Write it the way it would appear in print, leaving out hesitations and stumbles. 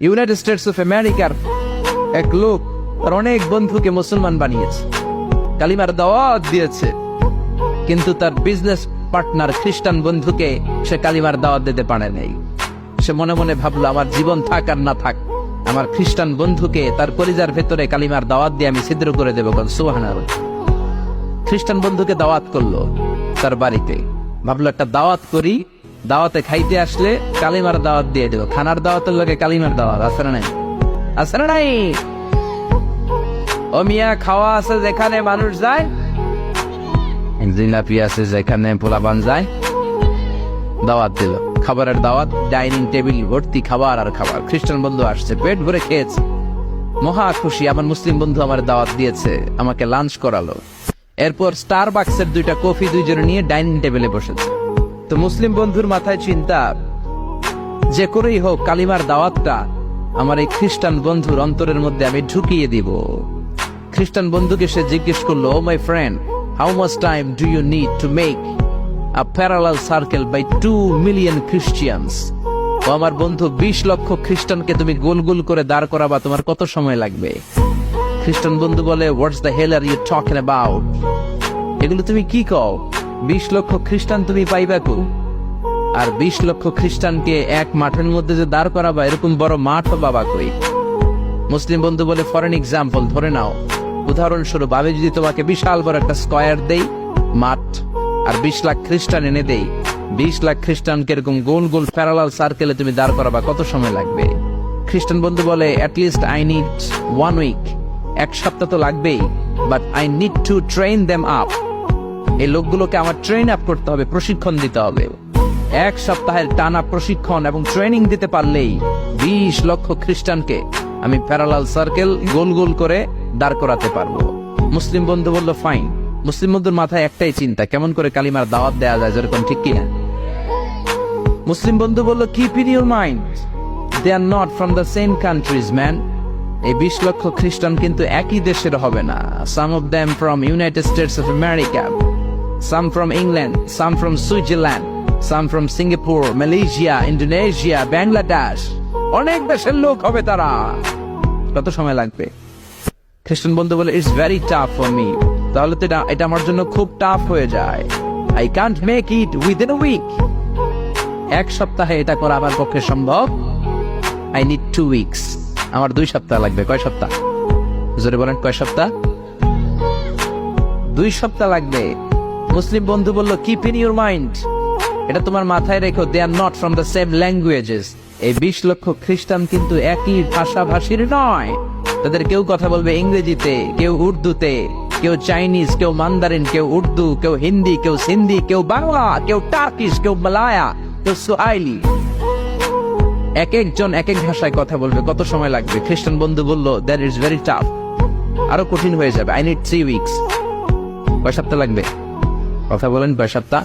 United States of আমেরিকার এক লোক তার অনেক বন্ধুকে মুসলমান বানিয়েছে, কালিমার দাওয়াত দিয়েছে, কিন্তু তার বিজনেস পার্টনার খ্রিস্টান বন্ধুকে সে কালিমার দাওয়াত দিতে পারে নাই। সে মনে মনে ভাবলো, আমার জীবন থাক আর না থাক, আমার খ্রিস্টান বন্ধুকে তার কলিজার ভেতরে কালিমার দাওয়াত দিয়ে আমি ছিদ্র করে দেবো। সুবহানাল্লাহ। খ্রিস্টান বন্ধুকে দাওয়াত করলো তার বাড়িতে, ভাবলো একটা দাওয়াত করি, দাওয়াতে খাইতে আসলে কালিমার দাওয়াত দিয়ে দেবো। খানার দাওয়াতের লোকে কালিমার দাওয়াত আছে না নাই? আছে না নাই? ও মিয়া, খাওয়া আছে যেখানে মানুষ যায়, জিলাপি আছে যেখানে পোলাপান যায়, দাওয়াত দিল, খাবারের দাওয়াত, ডাইনিং টেবিল ভর্তি খাবার আর খাবার। খ্রিস্টান বন্ধু আসছে, পেট ভরে খেয়েছে, মহা খুশি, আমার মুসলিম বন্ধু আমার দাওয়াত দিয়েছে, আমাকে লাঞ্চ করালো। এরপর স্টারবাক্সের 2টা কফি দুইজনে নিয়ে ডাইনিং টেবিলে বসেছে। তো মুসলিম বন্ধুর মাথায় চিন্তা, যে করেই হোক কালিমার দাওয়াতটা আমার এই খ্রিস্টান বন্ধুর অন্তরের মধ্যে আমি ঢুকিয়ে দিব। খ্রিস্টান বন্ধুকে সে জিজ্ঞেস করলো, oh my friend, how much time do you need to make a parallel circle by 2 million Christians? ও আমার বন্ধু, 20 লক্ষ খ্রিস্টানকে তুমি গোল গোল করে দাঁড় করাবা, তোমার কত সময় লাগবে? খ্রিস্টান বন্ধু বলে, what's the hell are you talking about? এগুলো তুমি কি কও? 20 লক্ষ খ্রিস্টান তুমি পাইবা কো? আর 20 লক্ষ খ্রিস্টানকে এক মাঠের মধ্যে যে দাঁড় করাবা, এরকম বড় মাঠ বাবা কই? মুসলিম বন্ধু বলে, ফর এন এক্সাম্পল, ধরে নাও, উদাহরণস্বরূপ আমি যদি তোমাকে বিশাল বড় একটা স্কয়ার দেই, মাঠ, আর 20 লাখ খ্রিস্টান এনে দেই, 20 লাখ খ্রিস্টানকে এরকম গোল গোল প্যারালাল সার্কেলে তুমি দাঁড় করাবা, কত সময় লাগবে? খ্রিস্টান বন্ধু বলে, at least I need 1 week, 1 সপ্তাহ তো লাগবেই, but I need to train them up. এই লোকগুলোকে আমার ট্রেন আপ করতে হবে, প্রশিক্ষণ দিতে হবে। 1 সপ্তাহের টানা প্রশিক্ষণ এবং ট্রেনিং দিতে পারলেই 20 লক্ষ খ্রিস্টানকে আমি প্যারালাল সার্কেল গোল গোল করে দাঁড় করাতে পারবো। মুসলিম বন্ধু বলল, ফাইন। মুসলিম বন্ধুর মাথায় একটাই চিন্তা, কেমন করে কালিমার দাওয়াত দেয়া যায়, যেরকম, ঠিক কিনা? মুসলিম বন্ধু বলল, keep in your mind, they are not from the same countries man. এই 20 লক্ষ খ্রিস্টান কিন্তু একই দেশের হবে না। Some of them from United States of America, some from England, some from Switzerland, some from Singapore, Malaysia, Indonesia, Bangladesh. অনেক দেশের লোক হবে তারা। কত সময় লাগবে? খ্রিস্টান বন্ধু বলে, it's very tough for me. তাহলে তো এটা আমার জন্য খুব টাফ হয়ে যায়। I can't make it within a week. 1 সপ্তাহে এটা করা আমার পক্ষে সম্ভব। I need 2 weeks. আমার 2 সপ্তাহ লাগবে। কয় সপ্তাহ? জোরে বলেন, কয় সপ্তাহ? 2 সপ্তাহ লাগবে। মুসলিম বন্ধু বলল, কিপ ইন ইউর মাইন্ড, এটা তোমার মাথায় রেখো, they are not from the same languages. এই 20 লক্ষ খ্রিস্টান কিন্তু একই ভাষাভাষীর নয়। তাদের কেউ কথা বলবে ইংরেজিতে, কেউ উর্দুতে, কেউ চাইনিজ, কেউ মান্দারিন, কেউ উর্দু, কেউ হিন্দি, কেউ সিন্ধি, কেউ বাংলা, কেউ টার্কিশ, কেউ মালায়া, কেউ সোয়াহিলি। এক একজন এক এক ভাষায় কথা বলবে, কত সময় লাগবে? খ্রিস্টান বন্ধু বলল, দ্যাট ইজ ভেরি টাফ, আরো কঠিন হয়ে যাবে। I need 3 weeks. কয় সপ্তাহ লাগবে? কথা বলেন, কয় সপ্তাহ?